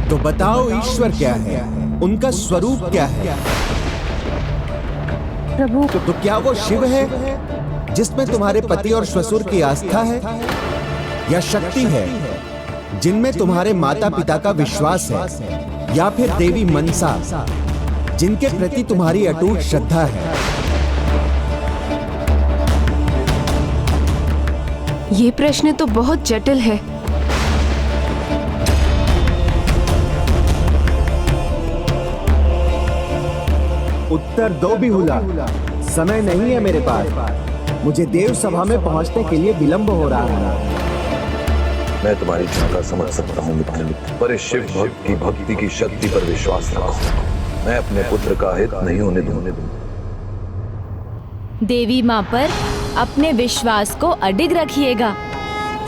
तो बताओ ईश्वर क्या है, उनका स्वरूप क्या है? प्रभु तो क्या वो शिव है जिसमें तुम्हारे पति और ससुर की आस्था है, या शक्ति है जिनमें तुम्हारे माता पिता का विश्वास है, या फिर देवी मनसा जिनके प्रति तुम्हारी अटूट श्रद्धा है? ये प्रश्न तो बहुत जटिल है। उत्तर दो बिहुला, समय नहीं है मेरे पास। मुझे देव सभा में पहुंचने के लिए विलंब हो रहा है। मैं तुम्हारी शंका समझ सकता हूँ, पर इस शिव भक्त की भक्ति की शक्ति पर विश्वास रखो। मैं अपने पुत्र का हित नहीं होने दूंगा। देवी माँ पर अपने विश्वास को अडिग रखिएगा,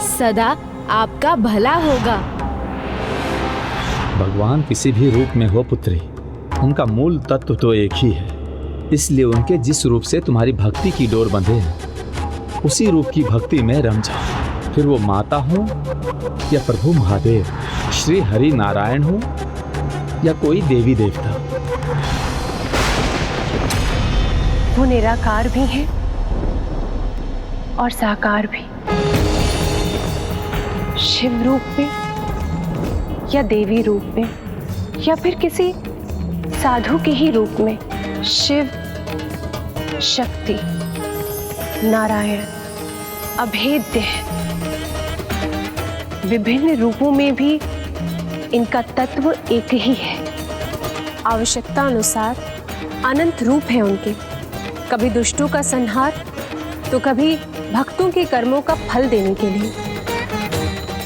सदा आपका भला होगा। भगवान किसी भी रूप में हो पुत्री, उनका मूल तत्व तो एक ही है। इसलिए उनके जिस रूप से तुम्हारी भक्ति की डोर बंधे है, उसी रूप की भक्ति में रम जाओ। फिर वो माता हो या प्रभु महादेव, श्री हरि नारायण हो या कोई देवी देवता। वो निराकार भी है और साकार भी, शिव रूप में या देवी रूप में या फिर किसी साधु के ही रूप में। शिव शक्ति, नारायण अभेद्य है। विभिन्न रूपों में भी इनका तत्व एक ही है। आवश्यकता अनुसार अनंत रूप है उनके, कभी दुष्टों का संहार तो कभी भक्तों के कर्मों का फल देने के लिए।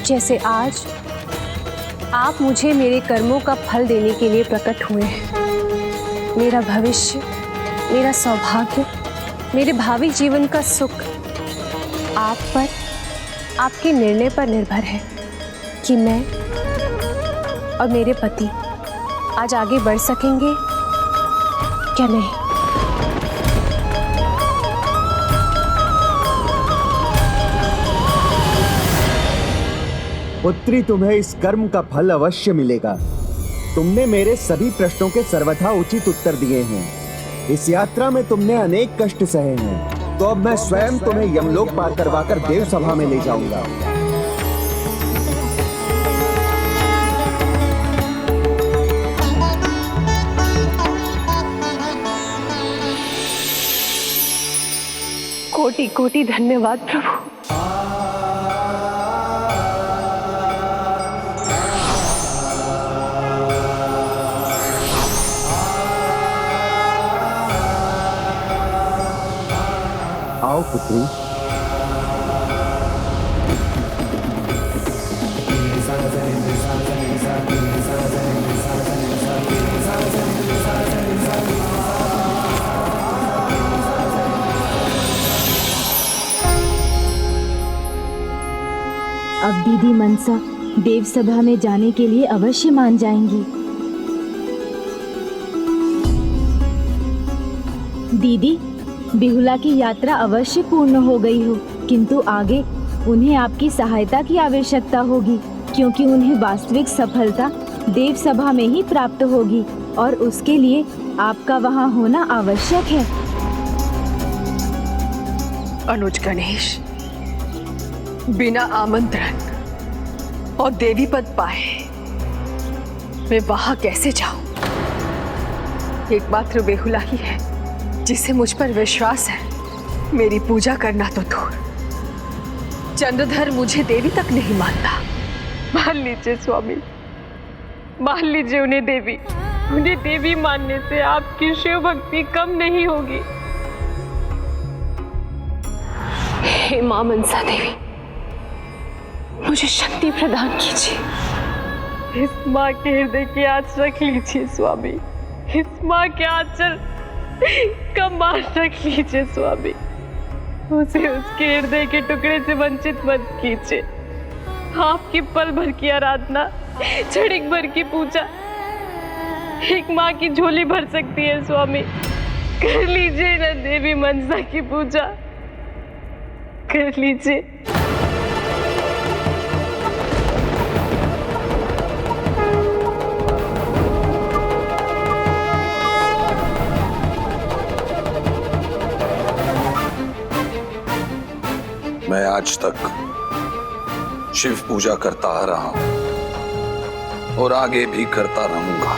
जैसे आज आप मुझे मेरे कर्मों का फल देने के लिए प्रकट हुए हैं। मेरा भविष्य, मेरा सौभाग्य, मेरे भावी जीवन का सुख आप पर, आपके निर्णय पर निर्भर है कि मैं और मेरे पति आज आगे बढ़ सकेंगे क्या नहीं। पुत्री, तुम्हें इस कर्म का फल अवश्य मिलेगा। तुमने मेरे सभी प्रश्नों के सर्वथा उचित उत्तर दिए हैं। इस यात्रा में तुमने अनेक कष्ट सहे हैं, तो अब मैं स्वयं तुम्हें यमलोक पार करवाकर देव सभा में ले जाऊंगा। कोटि कोटि धन्यवाद प्रभु। आओ पुत्री। अब दीदी मनसा देव सभा में जाने के लिए अवश्य मान जाएंगी। दीदी, बिहुला की यात्रा अवश्य पूर्ण हो गई हो, किंतु आगे उन्हें आपकी सहायता की आवश्यकता होगी, क्योंकि उन्हें वास्तविक सफलता देव सभा में ही प्राप्त होगी और उसके लिए आपका वहां होना आवश्यक है। अनुज गणेश, बिना आमंत्रण और देवी पद पाए मैं वहां कैसे जाऊं? एकमात्र बेहुला ही है जिसे मुझ पर विश्वास है। मेरी पूजा करना तो दूर, चंद्रधर मुझे देवी तक नहीं मानता। मान लीजिए स्वामी, मान लीजिए उन्हें देवी मानने से आपकी शिव भक्ति कम नहीं होगी। हे मां मनसा देवी, मुझे शक्ति प्रदान कीजिए। इस माँ के हृदय की आँच रख लीजिए स्वामी, इस माँ के आंचल का मार रख लीजिए स्वामी। उसे उसके हृदय के टुकड़े से वंचित मत कीजिए। आपकी पल भर की आराधना, क्षणिक भर की पूजा एक माँ की झोली भर सकती है स्वामी। कर लीजिए ना देवी मनसा की पूजा, कर लीजिए। मैं आज तक शिव पूजा करता आ रहा हूं और आगे भी करता रहूंगा।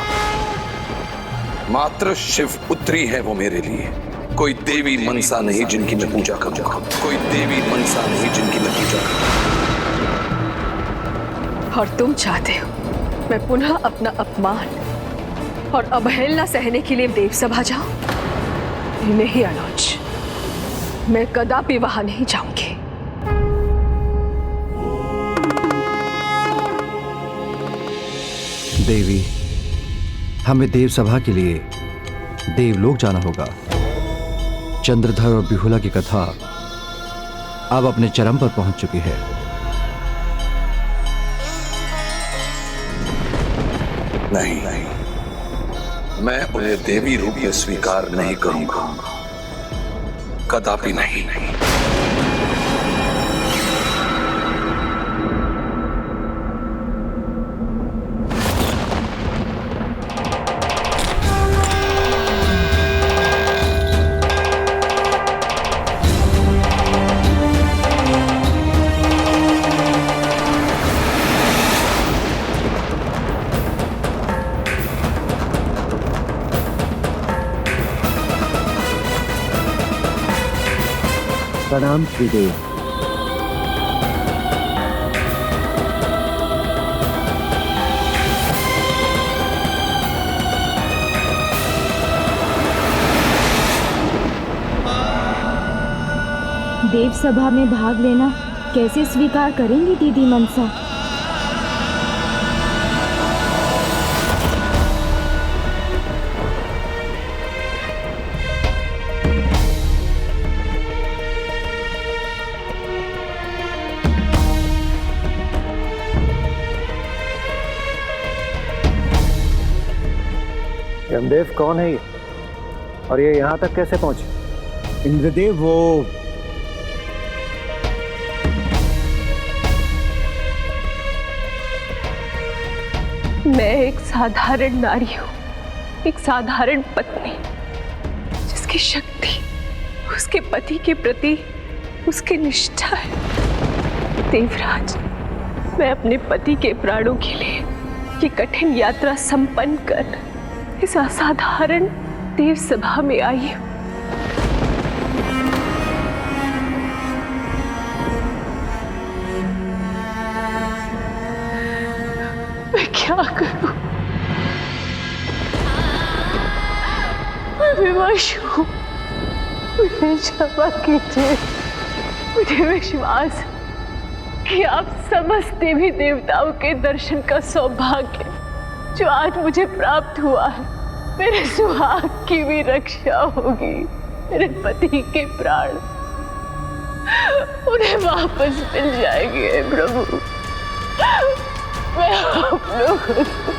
मात्र शिव पुत्री है वो मेरे लिए, कोई देवी मनसा नहीं जिनकी मैं पूजा करूंगा, कोई देवी मनसा नहीं जिनकी मैं पूजा करूंगा। और तुम चाहते हो मैं पुनः अपना अपमान और अवहेलना सहने के लिए देव सभा जाऊं? नहीं अनुज, मैं कदापि वहां नहीं जाऊंगी। देवी, हमें देव सभा के लिए देवलोक जाना होगा। चंद्रधर और बिहुला की कथा अब अपने चरम पर पहुंच चुकी है। नहीं, मैं उन्हें देवी रूप में स्वीकार नहीं करूंगा, कदापि नहीं। प्रणाम त्रिदेव। देव सभा में भाग लेना कैसे स्वीकार करेंगी दीदी मनसा? यमदेव कौन है ये? और ये यहाँ तक कैसे पहुंचे? इंद्रदेव, वो मैं एक साधारण नारी हूं, एक साधारण पत्नी जिसकी शक्ति उसके पति के प्रति उसकी निष्ठा है। देवराज, मैं अपने पति के प्राणों के लिए ये कठिन यात्रा संपन्न कर इस असाधारण देव सभा में आई हूं। मैं क्या करूं? मैं विवश हूं। मुझे क्षमा कीजिए। मुझे विश्वास कि आप समस्त देवी देवताओं के दर्शन का सौभाग्य जो आज मुझे प्राप्त हुआ है, मेरे सुहाग की भी रक्षा होगी। मेरे पति के प्राण उन्हें वापस मिल जाएंगे प्रभु। मैं आप लोगों से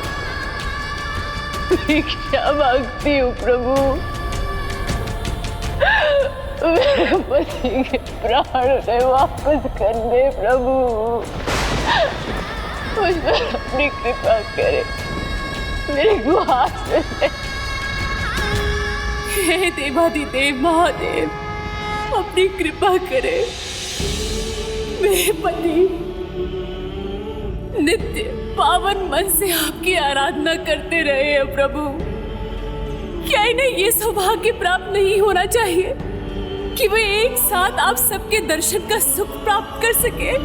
भिक्षा मांगती हूँ प्रभु। मेरे पति के प्राण उन्हें वापस कर दे प्रभु। मुझ पर अपनी कृपा करे, मेरी गुहार सुने। हे देवाधिदेव महादेव, अपनी कृपा करे। मेरे पति नित्य पावन मन से आपकी आराधना करते रहे हैं प्रभु। क्या इन्हें ये सौभाग्य प्राप्त नहीं होना चाहिए कि वे एक साथ आप सबके दर्शन का सुख प्राप्त कर सके?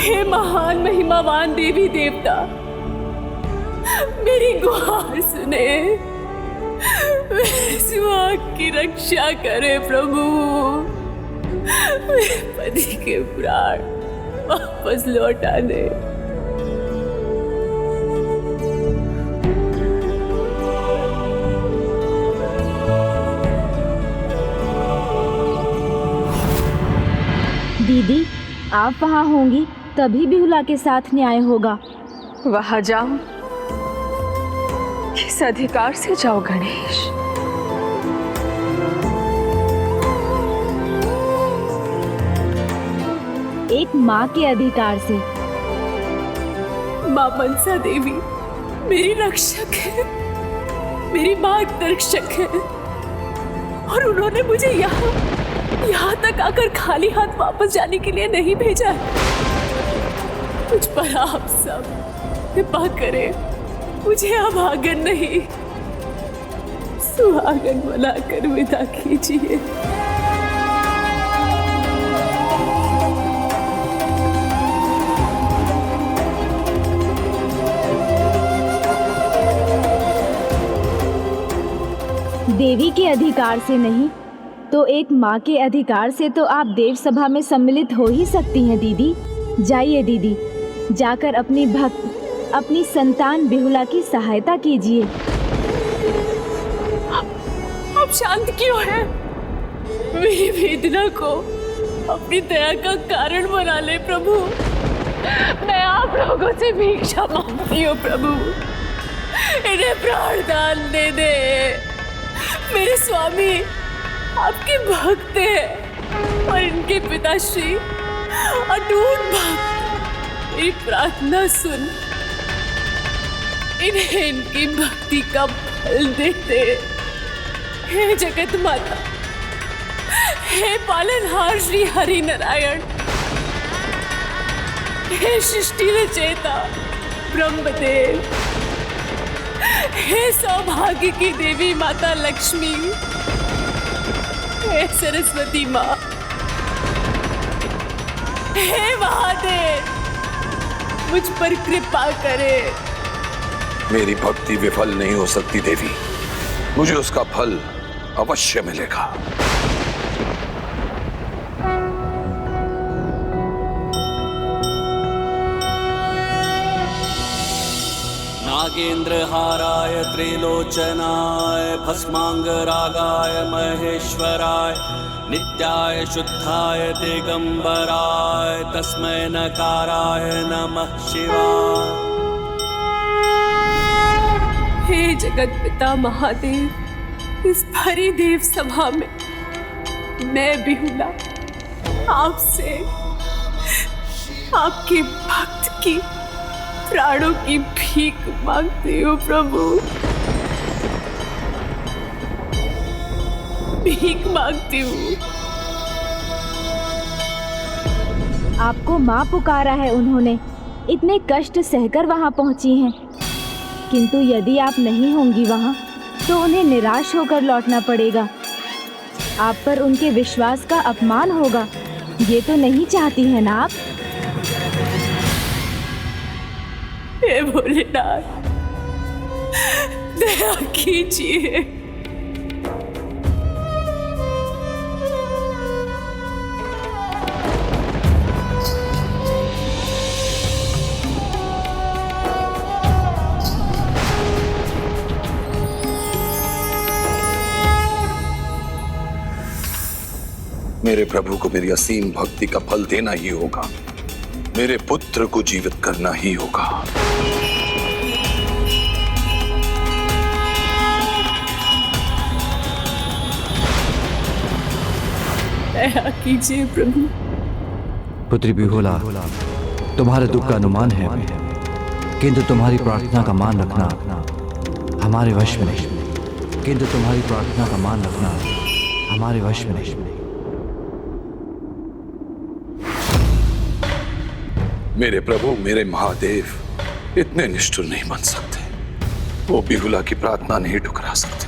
हे महान महिमावान देवी देवता, मेरी गुहार सुने। मेरे सुहाग की रक्षा करे प्रभु। मेरे पति के प्राण वापस लौटा दे। दीदी, आप वहाँ होंगी तभी बिहुला के साथ न्याय होगा। वहां जाऊं? किस अधिकार से जाओ गणेश? एक माँ के अधिकार से। मां मनसा देवी मेरी रक्षक है। मेरी मार्गदर्शक है और उन्होंने मुझे यहाँ तक आकर खाली हाथ वापस जाने के लिए नहीं भेजा है। मुझ पर आप सब कृपा करें, मुझे अब आंगन नहीं सुहागन बनाकर विदा कीजिए। देवी के अधिकार से नहीं तो एक माँ के अधिकार से तो आप देव सभा में सम्मिलित हो ही सकती हैं दीदी। जाइए दीदी, जाकर अपनी भक्त, अपनी संतान बिहुला की सहायता कीजिए। आप शांत क्यों हैं? मेरी वेदना को अपनी दया का कारण बना ले प्रभु। मैं आप लोगों से भिक्षा मांगती हूँ प्रभु, इन्हें प्राणदान दे दे। मेरे स्वामी आपके भक्त हैं और इनके पिताश्री अटूट भक्त। मेरी प्रार्थना सुन, इन्हें इनकी भक्ति का फल दे दे। हे जगत माता, हे पालनहार श्री हरि नारायण, हे सृष्टि रचयिता ब्रह्मदेव, हे सौभाग्य की देवी माता लक्ष्मी, हे सरस्वती माँ, हे महादेव, मुझ पर कृपा करे। मेरी भक्ति विफल नहीं हो सकती देवी, मुझे उसका फल अवश्य मिलेगा। नागेन्द्रहाराय त्रिलोचनाय भस्मांगरागाय महेश्वराय नित्याय शुद्धाय दिगंबराय तस्मै नकाराय नमः शिवाय। हे जगत पिता महादेव, इस भरी देव सभा में मैं बिहुला आपसे आपके भक्त की प्राणों की भीख मांगती हूँ प्रभु, भीख मांगती हूँ। आपको माँ पुकारा है उन्होंने, इतने कष्ट सहकर वहाँ पहुँची हैं। किंतु यदि आप नहीं होंगी वहाँ तो उन्हें निराश होकर लौटना पड़ेगा। आप पर उनके विश्वास का अपमान होगा, ये तो नहीं चाहती हैं ना आप? हे भोलेनाथ, दया कीजिए। मेरे प्रभु को मेरी असीम भक्ति का फल देना ही होगा, मेरे पुत्र को जीवित करना ही होगा। दया कीजिए प्रभु। पुत्री बिहुला, तुम्हारे दुख का अनुमान है, किंतु तुम्हारी प्रार्थना का मान रखना हमारे वश में नहीं। किंतु तुम्हारी प्रार्थना का मान रखना हमारे वश में नहीं। मेरे प्रभु, मेरे महादेव इतने निष्ठुर नहीं बन सकते। वो बिहुला की प्रार्थना नहीं ठुकरा सकते।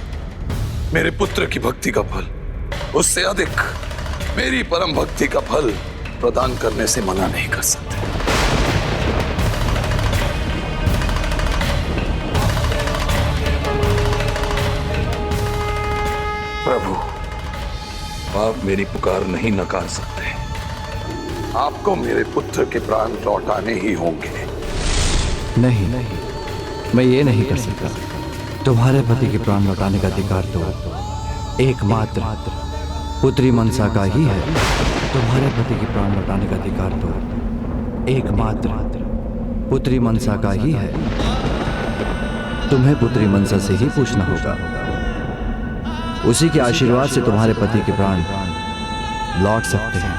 मेरे पुत्र की भक्ति का फल उससे अधिक मेरी परम भक्ति का फल प्रदान करने से मना नहीं कर सकते। प्रभु, आप मेरी पुकार नहीं नकार सकते। आपको मेरे पुत्र के प्राण लौटाने ही होंगे। नहीं, मैं ये नहीं कर सकता। तुम्हारे पति के प्राण लौटाने का अधिकार तो एकमात्र पुत्री मनसा का ही है। तुम्हारे पति के प्राण लौटाने का अधिकार तो एकमात्र पुत्री मनसा का ही है। तुम्हें पुत्री मनसा से ही पूछना होगा। उसी के आशीर्वाद से तुम्हारे पति के प्राण लौट सकते हैं।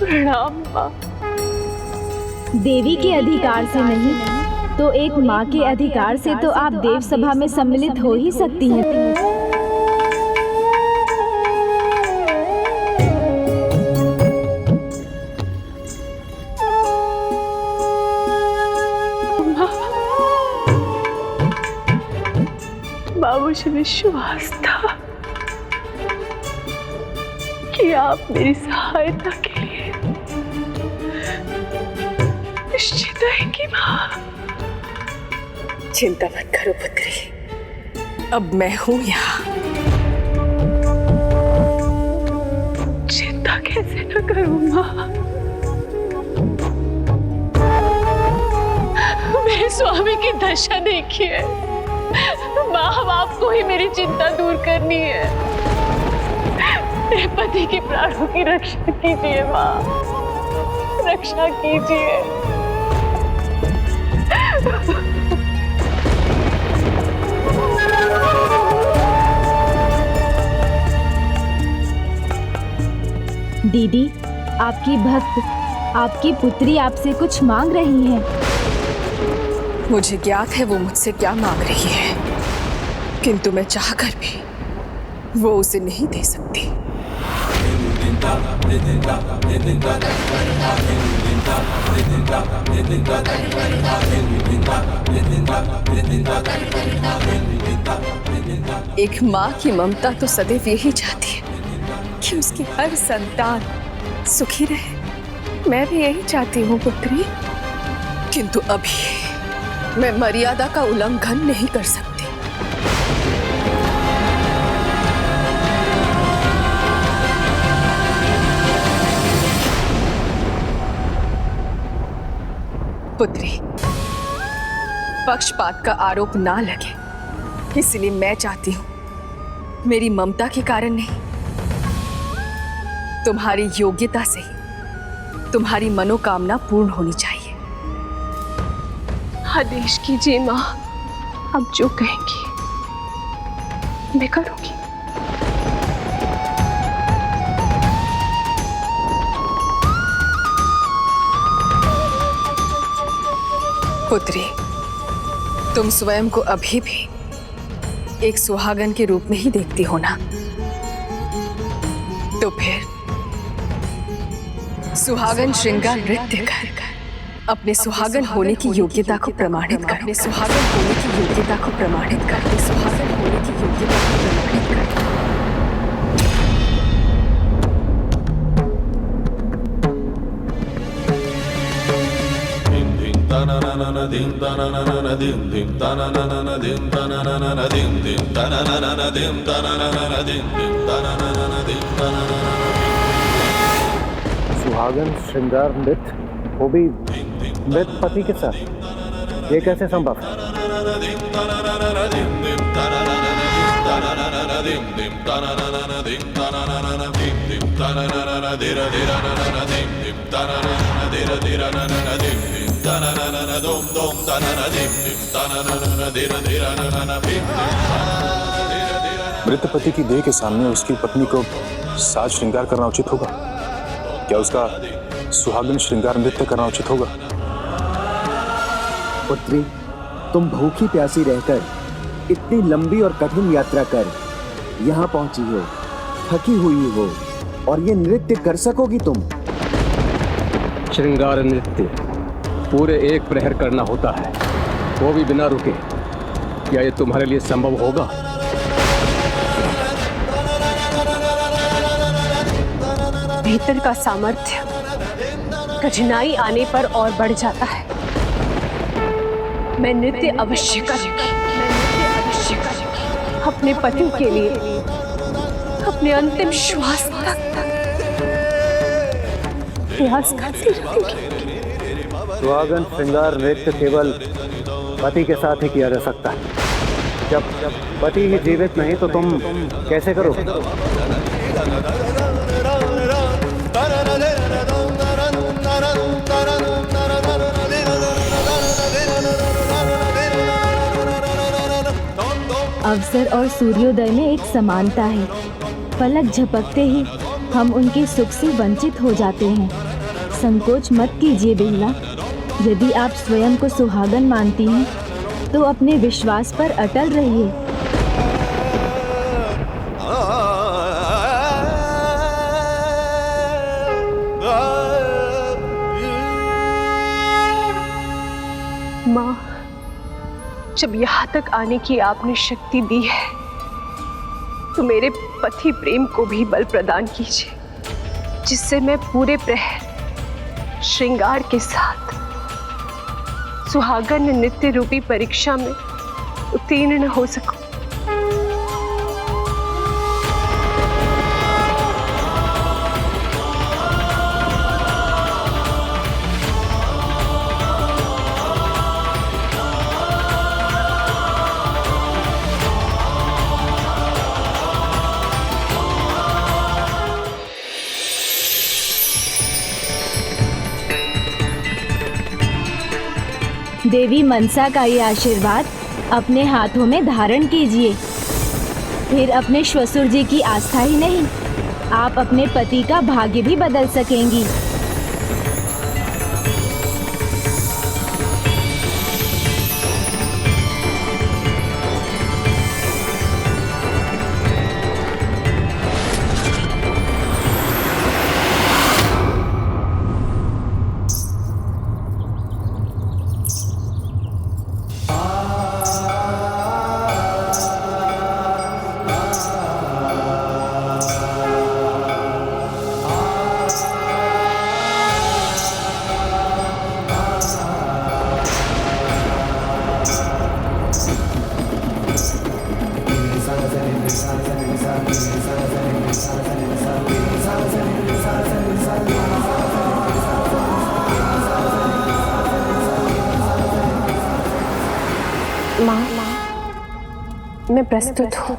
प्रणाम माँ। देवी के अधिकार से नहीं तो एक माँ के अधिकार से तो आप देव सभा में सम्मिलित हो ही सकती हैं। मुझे विश्वास था कि आप मेरी सहायता के लिए निश्चित रहेंगी माँ। चिंता मत करो पुत्री, अब मैं हूं यहाँ। चिंता कैसे न करूं माँ? मेरे स्वामी की दशा देखिए माँ, अब आपको ही मेरी चिंता दूर करनी है। मेरे पति के प्राणों की रक्षा कीजिए माँ, रक्षा कीजिए। दीदी, आपकी भक्त, आपकी पुत्री आपसे कुछ मांग रही है। मुझे ज्ञात है वो मुझसे क्या मांग रही है, किंतु मैं चाहकर भी वो उसे नहीं दे सकती। एक माँ की ममता तो सदैव यही चाहती है कि उसकी हर संतान सुखी रहे। मैं भी यही चाहती हूँ पुत्री, किंतु अभी मैं मर्यादा का उल्लंघन नहीं कर सकती। पुत्री, पक्षपात का आरोप ना लगे, इसलिए मैं चाहती हूं, मेरी ममता के कारण नहीं, तुम्हारी योग्यता से ही तुम्हारी मनोकामना पूर्ण होनी चाहिए। आदेश कीजिए माँ, अब जो कहेंगी मैं करूंगी। पुत्री, तुम स्वयं को अभी भी एक सुहागन के रूप में ही देखती हो ना? तो फिर सुहागन श्रृंगार नृत्य कर अपने सुहागन होने की योग्यता को प्रमाणित कर, अपने सुहागन होने की योग्यता को प्रमाणित कर, अपने सुहागन होने की योग्यता को प्रमाणित कर। सुहागन श्रृंगार नृत्य, वो भी मृत पति के साथ, ये कैसे संभव है? मृत पति की देह के सामने उसकी पत्नी को साज श्रृंगार करना उचित होगा? क्या उसका सुहागन श्रृंगार नृत्य करना उचित होगा? पुत्री, तुम भूखी प्यासी रहकर इतनी लंबी और कठिन यात्रा कर यहाँ पहुंची हो, थकी हुई हो, और ये नृत्य कर सकोगी तुम? श्रृंगार नृत्य पूरे एक प्रहर करना होता है, वो भी बिना रुके। क्या ये तुम्हारे लिए संभव होगा? भीतर का सामर्थ्य कठिनाई आने पर और बढ़ जाता है। मैं नृत्य अवश्य करूंगी, अपने पति के लिए, अपने अंतिम श्वास तक प्रयास करती रहूंगी। सुहागन श्रृंगार नृत्य केवल पति के साथ ही किया जा सकता है। जब पति ही जीवित नहीं तो तुम कैसे करोगे? अवसर और सूर्योदय में एक समानता है। पलक झपकते ही हम उनके सुख से वंचित हो जाते हैं। संकोच मत कीजिए बिहुला। यदि आप स्वयं को सुहागन मानती हैं तो अपने विश्वास पर अटल रहिए। माँ, जब यहाँ तक आने की आपने शक्ति दी है तो मेरे पति प्रेम को भी बल प्रदान कीजिए, जिससे मैं पूरे प्रहर श्रृंगार के साथ सुहागन नित्य रूपी परीक्षा में उत्तीर्ण हो सकूं। देवी मनसा का ये आशीर्वाद अपने हाथों में धारण कीजिए। फिर अपने श्वसुर जी की आस्था ही नहीं, आप अपने पति का भाग्य भी बदल सकेंगी। माँ, मैं प्रस्तुत हूँ।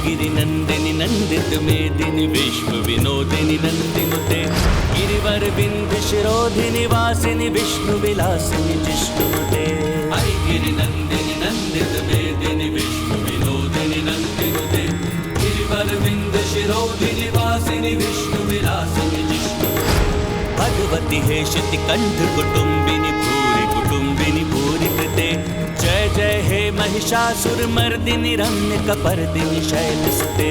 गिरिनंदिनी नंदित मेदिनी विश्व विनोदिनी नंदिनुते गिरिवर बिंद शिरोधिनी वासिनी विष्णु विलासिनी जिष्णुते। गिरिनंदिनी नंदित मेदिनी विश्व विनोदिनी नंदिनुते गिरिवर बिंद शिरोधिनी वासिनी विष्णु विलासिनी जिष्णु। भगवती हे शिति कंठ कुटुंबिनी भूरि कुटुंबिनी भूरि कृते। जय जय हे महिषासुर मर्दिनी रम्य कपर्दिनी शैलसुते।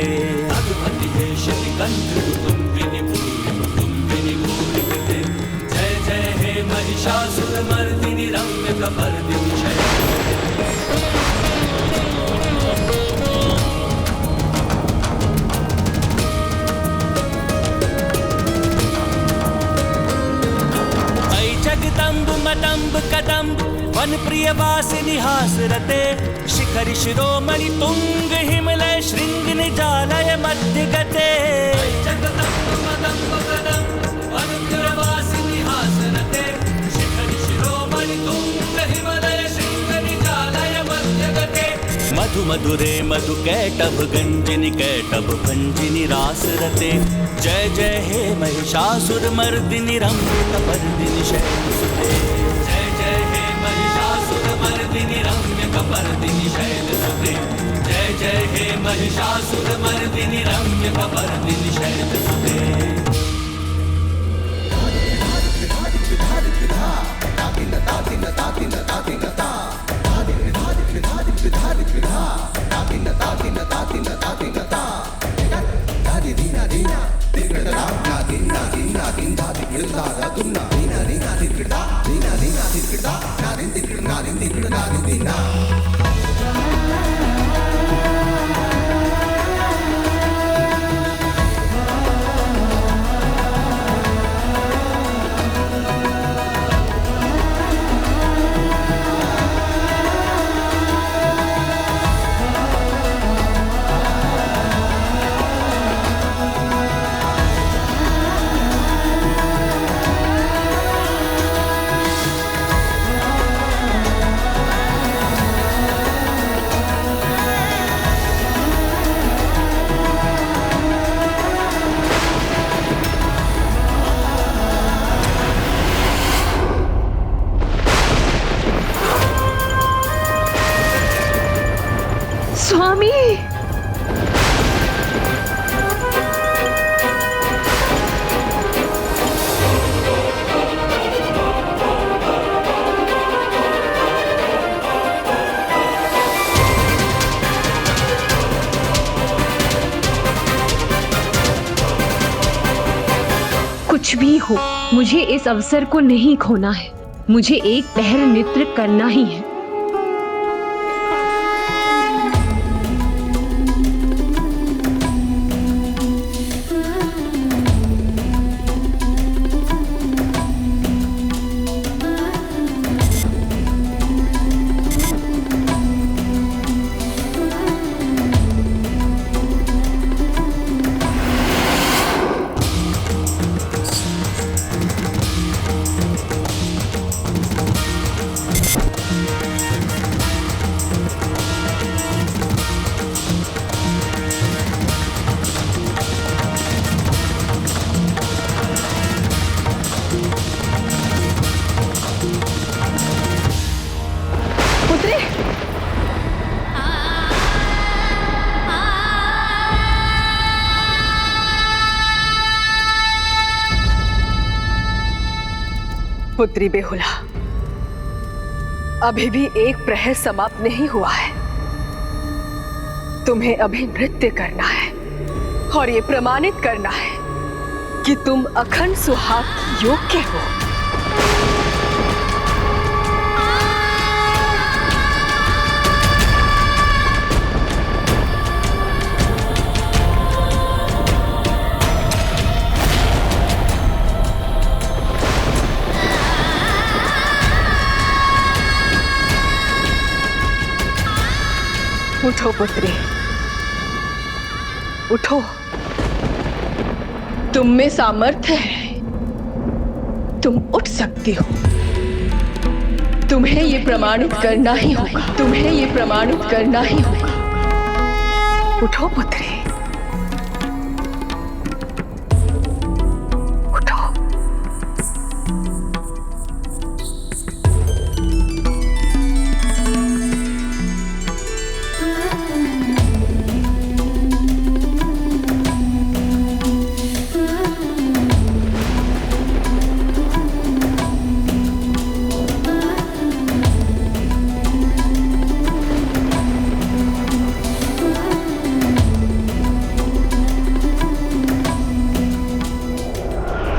भगवती हे शिति कंठ कुटुंबिनी भूरि कुटुंबिनी भूरि कृते। जय जय हे महिषासुर मर्दिनी रम्य कपर्दिनी शैलसुते। जगदम्ब मदम्ब कदम्ब वन प्रिय वासिनी हासरते। शिखरि शिरोमणि तुंग हिमलय शृंग निजालय मध्य गते। जगदम्ब मदम्ब कदम्ब वन प्रिय वासिनी हासरते। शिखरि शिरोमणि तुंग हिमलय शृंग निजालय मध्य गते। मधु मधुरे मधु कैटभ गंजिनी कैटभ भंजिनी रासरते। जय जय हे महिषासुर मर्दिनी रम्य कपर्दिनी शैलसुते। जय जय हे महिषासुर मर्दिनी रम्य कपर्दिनी शैलसुते। जय जय हे महिषासुर मर्दिनी रम्य कपर्दिनी शैलसुते। कुछ भी हो, मुझे इस अवसर को नहीं खोना है। मुझे एक पहर नृत्य करना ही है। पुत्री बेहुला, अभी भी एक प्रहर समाप्त नहीं हुआ है। तुम्हें अभी नृत्य करना है और ये प्रमाणित करना है कि तुम अखंड सुहाग के योग्य हो। उठो पुत्री, उठो। तुम में सामर्थ्य है, तुम उठ सकती हो। तुम्हें ये प्रमाणित करना ही होगा, तुम्हें ये प्रमाणित करना ही होगा। उठो पुत्री, उठो।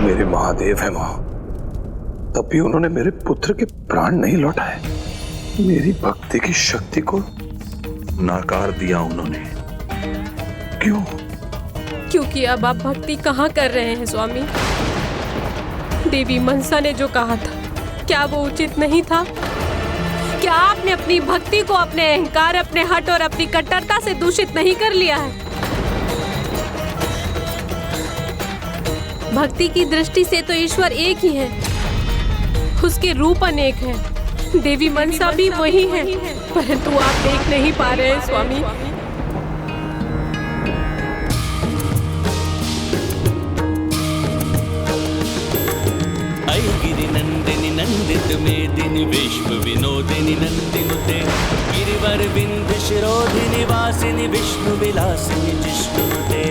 मेरे महादेव है मां, तब भी उन्होंने मेरे पुत्र के प्राण नहीं लौटाए। मेरी भक्ति की शक्ति को नाकार दिया उन्होंने। क्यों? क्योंकि अब आप भक्ति कहाँ कर रहे हैं स्वामी? देवी मनसा ने जो कहा था, क्या वो उचित नहीं था? क्या आपने अपनी भक्ति को अपने अहंकार, अपने हठ और अपनी कट्टरता से दूषित नहीं कर लिया है? भक्ति की दृष्टि से तो ईश्वर एक ही है, उसके रूप अनेक हैं। देवी मनसा भी वही है, परंतु आप देख नहीं पा रहे हैं स्वामी। गिरि नंदिनी नंदित मेदिनी विश्व विनोदिनी नंदिनुते गिरिवर विंध्य शिरोधिनी वासिनी विष्णु विलासिनी जिष्णुते।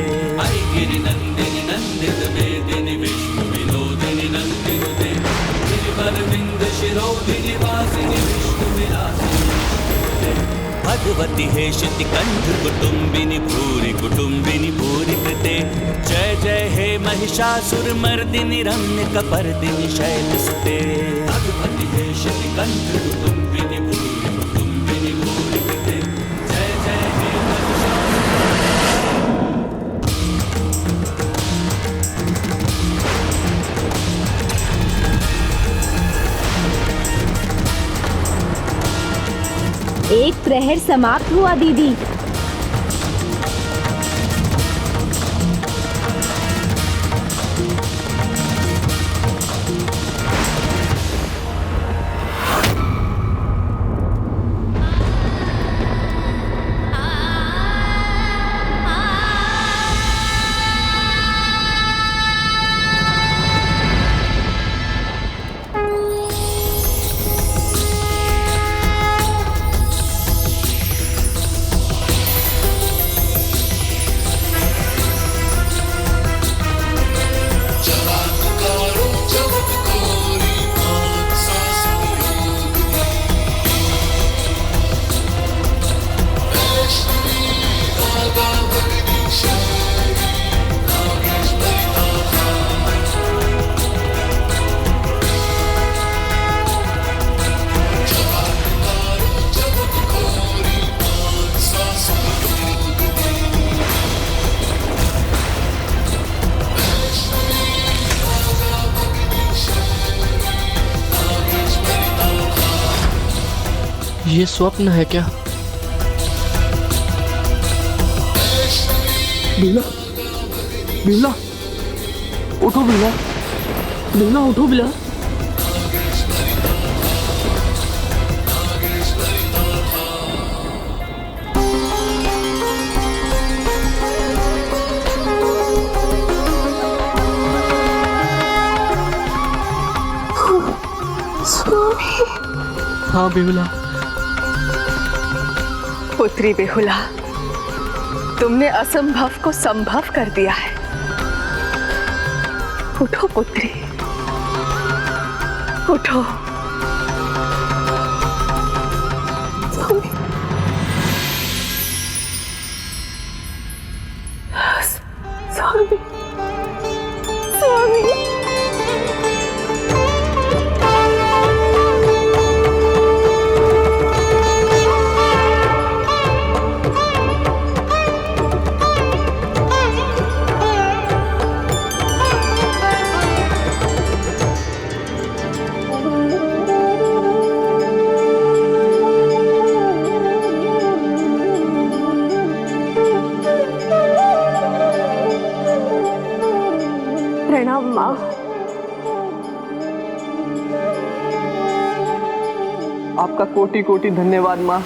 गिरि नंदिनी नंदित मेदिनी विश्व विनोदिनी नंदिनुते गिरिवर विंध्य शिरोधिनी वासिनी विष्णु विलासिनी जिष्णुते। भगवती हे शिति कंठ कुटुंबिनी भूरि कुटुंबिनी भूरि कृते। जय जय हे महिषासुर मर्दिनी रम्य कपर्दिनी शैलसुते। भगवती हे शिति कंठ कुटुंबिनी भूरि कुटुंबिनी भूरि कृते। जय जय हे एक प्रहर समाप्त हुआ दीदी। ये स्वप्न है क्या? बिमला, बिमला, उठो बिमला, बिमला उठो बिमला। हाँ बेहुला। पुत्री बेहुला, तुमने असंभव को संभव कर दिया है। उठो पुत्री, उठो। स्वामी, स्वामी, स्वामी। प्रणाम माँ। आपका कोटि कोटि धन्यवाद माँ।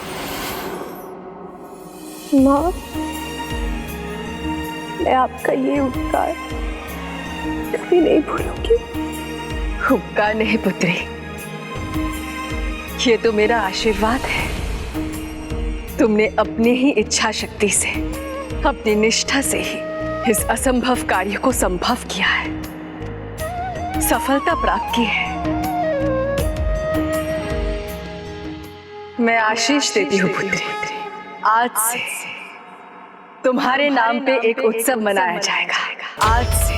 माँ, मैं आपका ये उपकार कभी नहीं भूलूंगी। उपकार नहीं पुत्री, ये तो मेरा आशीर्वाद है। तुमने अपनी ही इच्छा शक्ति से, अपनी निष्ठा से ही इस असंभव कार्य को संभव किया है, सफलता प्राप्त की है। मैं आशीष देती हूँ पुत्री। आज से तुम्हारे नाम पे एक उत्सव मनाया जाएगा। आज से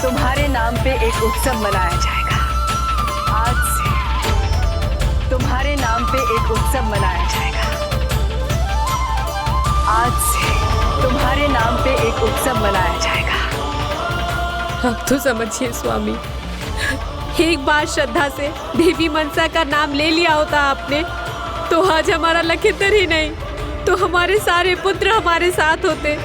तुम्हारे नाम पे एक उत्सव मनाया जाएगा। आज से तुम्हारे नाम पे एक उत्सव मनाया जाएगा। आज से तुम्हारे नाम पे एक उत्सव मनाया जाएगा। अब तो समझिए स्वामी, एक बार श्रद्धा से देवी मनसा का नाम ले लिया होता आपने, तो आज हमारा लखींदर ही नहीं तो हमारे सारे पुत्र हमारे साथ होते।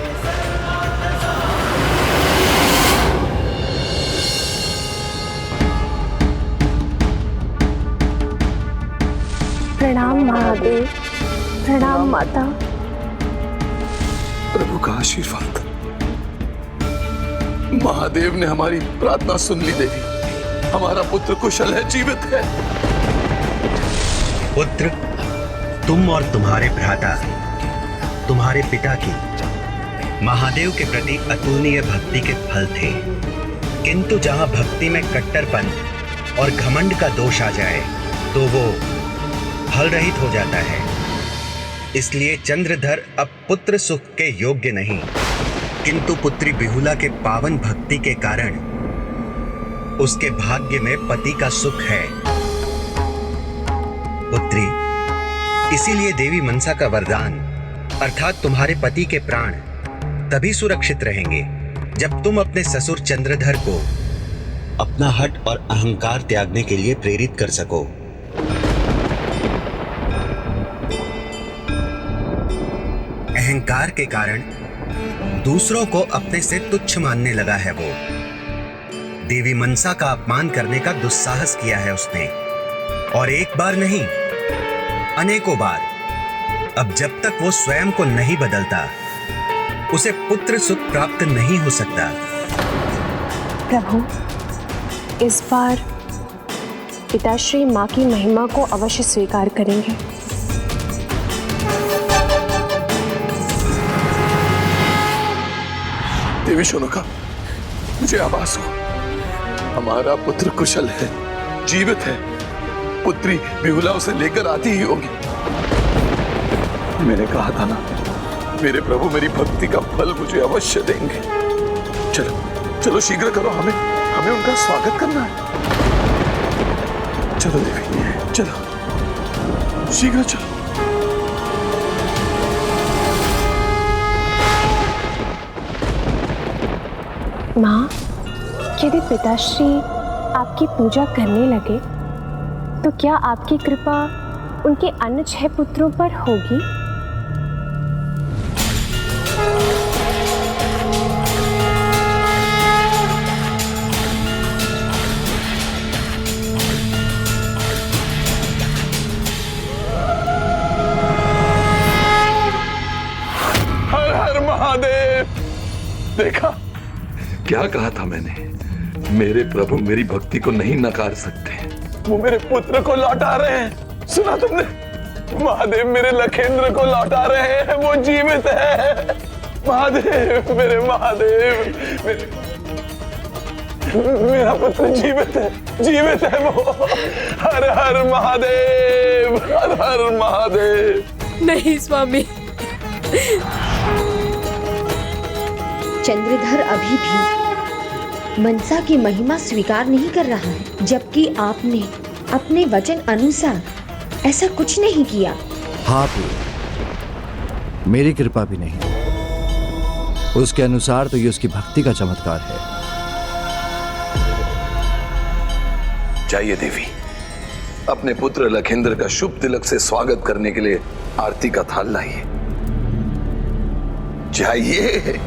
प्रणाम महादेव, प्रणाम माता। प्रभु का आशीर्वाद। महादेव ने हमारी प्रार्थना सुन ली देवी। हमारा पुत्र कुशल है, जीवित है। पुत्र, तुम और तुम्हारे भ्राता तुम्हारे पिता की महादेव के प्रति अतुलनीय भक्ति के फल थे। किंतु जहां भक्ति में कट्टरपन और घमंड का दोष आ जाए तो वो फल रहित हो जाता है। इसलिए चंद्रधर अब पुत्र सुख के योग्य नहीं, किंतु पुत्री बिहुला के पावन भक्ति के कारण उसके भाग्य में पति का सुख है। पुत्री, इसीलिए देवी मनसा का वरदान अर्थात तुम्हारे पति के प्राण तभी सुरक्षित रहेंगे जब तुम अपने ससुर चंद्रधर को अपना हठ और अहंकार त्यागने के लिए प्रेरित कर सको। अहंकार के कारण दूसरों को अपने से तुच्छ मानने लगा है वो। देवी मनसा का अपमान करने का दुस्साहस किया है उसने, और एक बार नहीं अनेकों बार। अब जब तक वो स्वयं को नहीं बदलता उसे पुत्र सुख प्राप्त नहीं हो सकता। प्रभु, इस बार पिताश्री माँ की महिमा को अवश्य स्वीकार करेंगे। देवी शोनका, मुझे आभास हो हमारा पुत्र कुशल है, जीवित है। पुत्री बिहुला उसे लेकर आती ही होगी। मैंने कहा था ना, मेरे प्रभु मेरी भक्ति का फल मुझे अवश्य देंगे। चलो चलो शीघ्र करो, हमें उनका स्वागत करना है। चलो देवी, चलो शीघ्र चलो। माँ, यदि पिताश्री आपकी पूजा करने लगे तो क्या आपकी कृपा उनके अन्य 6 पुत्रों पर होगी? हर हर महादेव। देखा क्या कहा था मैंने? मेरे प्रभु मेरी भक्ति को नहीं नकार सकते। वो मेरे पुत्र को लौटा रहे हैं। सुना तुमने? महादेव मेरे लखेंद्र को लौटा रहे हैं। वो जीवित है। महादेव, मेरे महादेव, मेरा पुत्र जीवित है, जीवित है वो। हर हर महादेव, हर हर महादेव। नहीं स्वामी, चंद्रधर अभी भी मनसा की महिमा स्वीकार नहीं कर रहा है, जबकि आपने अपने वचन अनुसार ऐसा कुछ नहीं किया। हाँ प्रिय, मेरी कृपा भी नहीं, उसके अनुसार तो ये उसकी भक्ति का चमत्कार है। जाइए देवी, अपने पुत्र लखेंद्र का शुभ तिलक से स्वागत करने के लिए आरती का थाल लाइए। जाइए।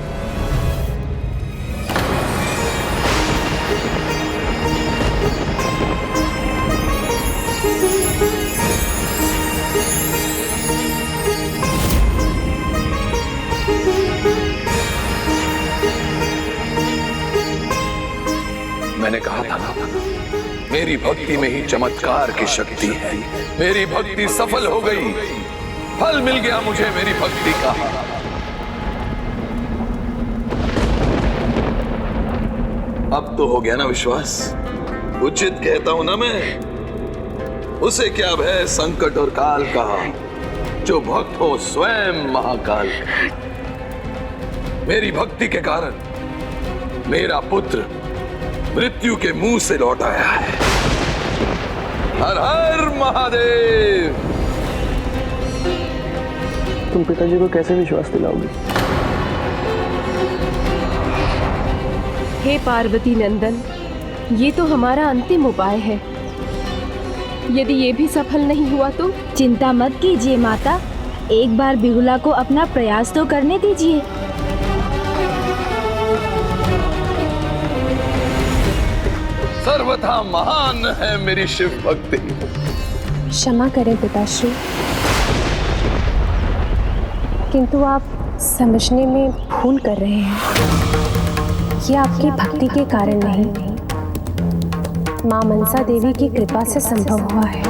मैंने कहा था ना, मेरी भक्ति में ही चमत्कार की शक्ति है। मेरी भक्ति सफल हो गई, फल मिल गया मुझे मेरी भक्ति का। अब तो हो गया ना विश्वास? उचित कहता हूं ना मैं? उसे क्या भय संकट और काल का, जो भक्त हो स्वयं महाकाल का। मेरी भक्ति के कारण मेरा पुत्र मृत्यु के मुंह से लौट आया है। हर हर महादेव। तुम पिताजी को कैसे विश्वास दिलाओगे? हे पार्वती नंदन, ये तो हमारा अंतिम उपाय है। यदि ये भी सफल नहीं हुआ तो? चिंता मत कीजिए माता, एक बार बिहुला को अपना प्रयास तो करने दीजिए। सर्वथा महान है मेरी शिव भक्ति। क्षमा करें पिताश्री, किंतु आप समझने में भूल कर रहे हैं। ये आपकी भक्ति के कारण नहीं, मां मनसा देवी की कृपा से संभव हुआ है।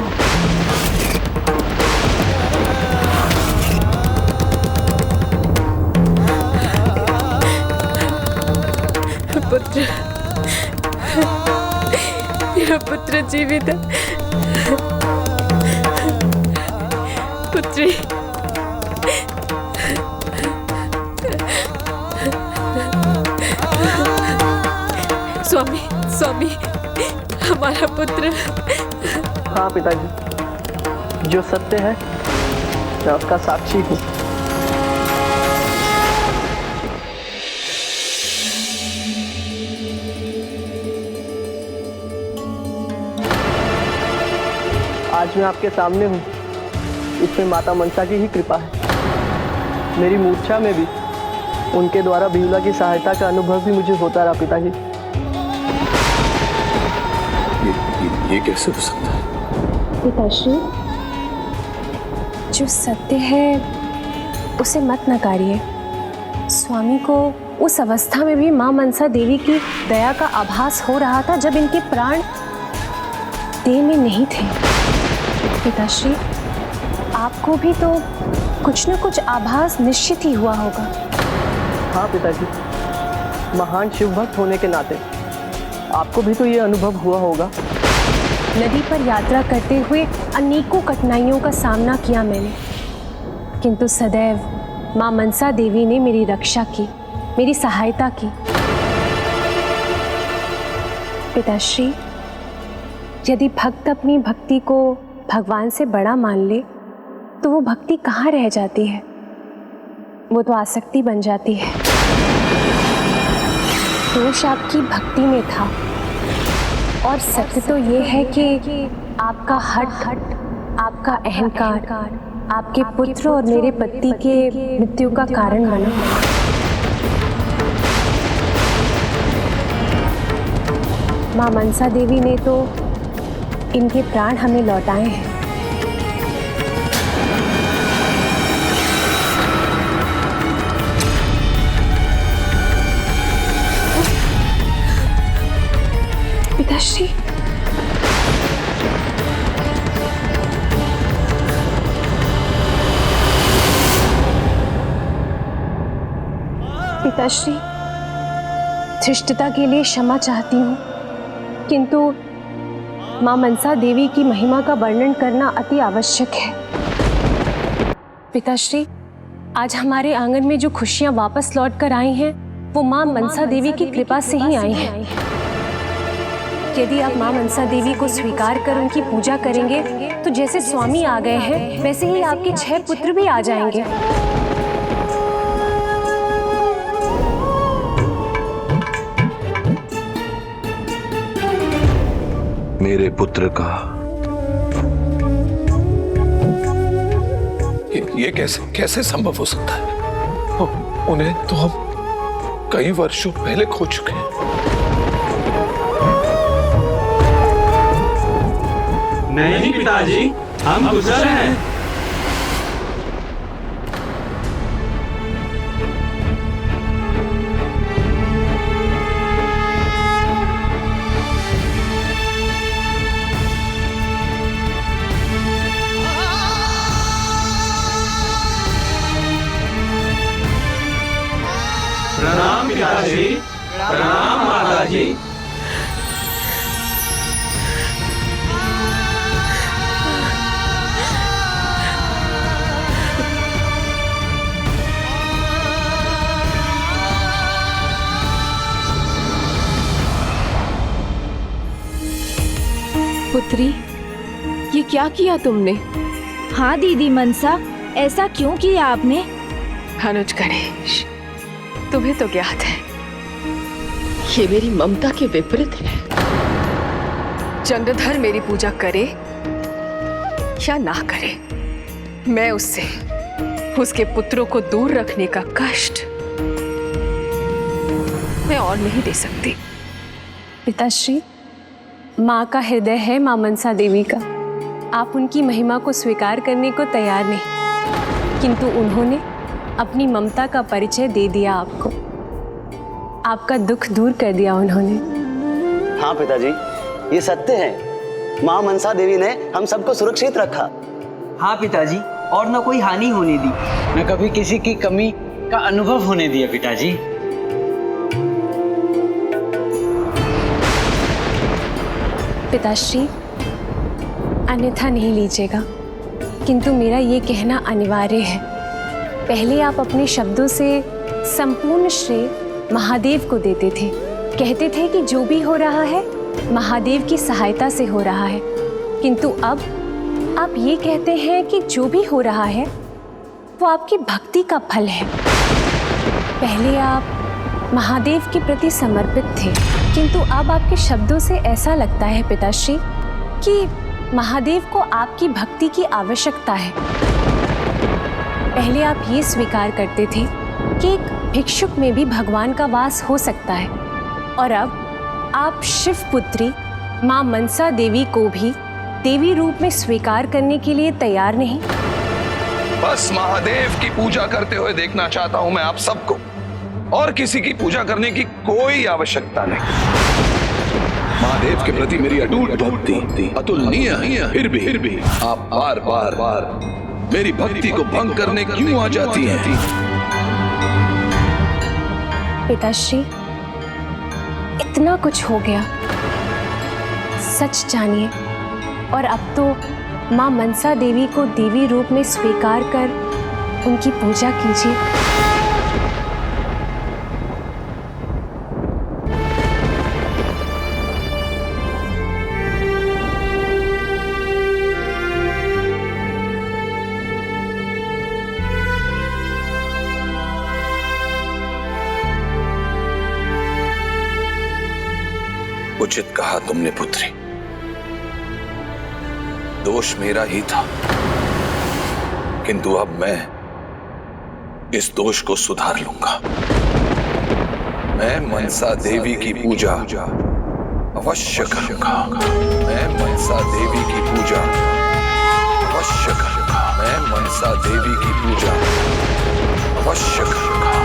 पुत्र, मेरा पुत्र जीवित है। पुत्री, स्वामी, स्वामी, हमारा पुत्र। हाँ पिताजी, जो सत्य है मैं उसका साक्षी हूँ। आज मैं आपके सामने हूँ, इसमें माता मनसा की ही कृपा है। मेरी मूर्छा में भी उनके द्वारा बिहुला की सहायता का अनुभव भी मुझे होता रहा पिताजी। ये कैसे हो सकता है? पिताश्री, जो सत्य है उसे मत नकारिए। स्वामी को उस अवस्था में भी मां मनसा देवी की दया का आभास हो रहा था जब इनके प्राण देह में नहीं थे। पिताश्री, आपको भी तो कुछ न कुछ आभास निश्चित ही हुआ होगा। हाँ पिताजी, महान शिव भक्त होने के नाते आपको भी तो ये अनुभव हुआ होगा। नदी पर यात्रा करते हुए अनेकों कठिनाइयों का सामना किया मैंने, किंतु सदैव मां मनसा देवी ने मेरी रक्षा की, मेरी सहायता की। पिताश्री, यदि भक्त अपनी भक्ति को भगवान से बड़ा मान ले तो वो भक्ति कहाँ रह जाती है? वो तो आसक्ति बन जाती है। दोष आपकी भक्ति में था, और सत्य तो ये है कि आपका हठ, आपका अहंकार आपके पुत्र और मेरे पति के मृत्यु का कारण बना। माँ मनसा देवी ने तो इनके प्राण हमें लौटाए हैं। पिताश्री, पिताश्री, धृष्टता के लिए क्षमा चाहती हूँ, किंतु माँ मनसा देवी की महिमा का वर्णन करना अति आवश्यक है। पिताश्री, आज हमारे आंगन में जो खुशियाँ वापस लौट कर आई हैं, वो माँ मनसा देवी की कृपा से ही आई हैं। यदि आप माँ मनसा देवी को स्वीकार कर उनकी पूजा करेंगे, तो जैसे स्वामी आ गए हैं, वैसे ही आपके 6 पुत्र भी आ जाएंगे। मेरे पुत्र का ये कैसे संभव हो सकता है? उन्हें तो हम कई वर्षों पहले खो चुके हैं। नहीं पिताजी, हम कुशल हैं। प्रणाम पिताजी, प्रणाम माताजी। पुत्री, ये क्या किया तुमने? हाँ दीदी मनसा, ऐसा क्यों किया आपने? अनुज गणेश, तुम्हें तो ज्ञात है, ये मेरी ममता के विपरीत है। चंद्रधर मेरी पूजा करे या ना करे, मैं उससे उसके पुत्रों को दूर रखने का कष्ट मैं और नहीं दे सकती। पिताश्री, माँ का हृदय है माँ मनसा देवी का। आप उनकी महिमा को स्वीकार करने को तैयार नहीं, किंतु उन्होंने अपनी ममता का परिचय दे दिया आपको। आपका दुख दूर कर दिया उन्होंने। हाँ पिताजी, ये सत्य है। माँ मनसा देवी ने हम सबको सुरक्षित रखा। हाँ पिताजी, और न कोई हानि होने दी, न कभी किसी की कमी का अनुभव होने दिया पिताजी। पिताश्री, अन्यथा नहीं लीजिएगा, किंतु मेरा ये कहना अनिवार्य है। पहले आप अपने शब्दों से संपूर्ण श्रेय महादेव को देते थे। कहते थे कि जो भी हो रहा है महादेव की सहायता से हो रहा है, किंतु अब आप ये कहते हैं कि जो भी हो रहा है वो आपकी भक्ति का फल है। पहले आप महादेव के प्रति समर्पित थे, किंतु अब आपके शब्दों से ऐसा लगता है पिताश्री कि महादेव को आपकी भक्ति की आवश्यकता है। पहले आप ये स्वीकार करते थे कि एक भिक्षुक में भी भगवान का वास हो सकता है, और अब आप शिव पुत्री माँ मनसा देवी को भी देवी रूप में स्वीकार करने के लिए तैयार नहीं। बस महादेव की पूजा करते हुए देखना चाहता हूं मैं आप सबको, और किसी की पूजा करने की कोई आवश्यकता नहीं। महादेव के प्रति मेरी अटूट भक्ति अतुलनीय है, फिर भी आप बार बार मेरी भक्ति को भंग करने क्यों आ जाती हैं? पिताश्री, इतना कुछ हो गया, सच जानिए, और अब तो माँ मनसा देवी को देवी रूप में स्वीकार कर उनकी पूजा कीजिए। उचित कहा तुमने पुत्री। दोष मेरा ही था, किंतु अब मैं इस दोष को सुधार लूंगा। मैं मनसा देवी की पूजा अवश्य करूंगा। मैं मनसा देवी की पूजा अवश्य करूंगा। मैं मनसा देवी की पूजा अवश्य करूंगा।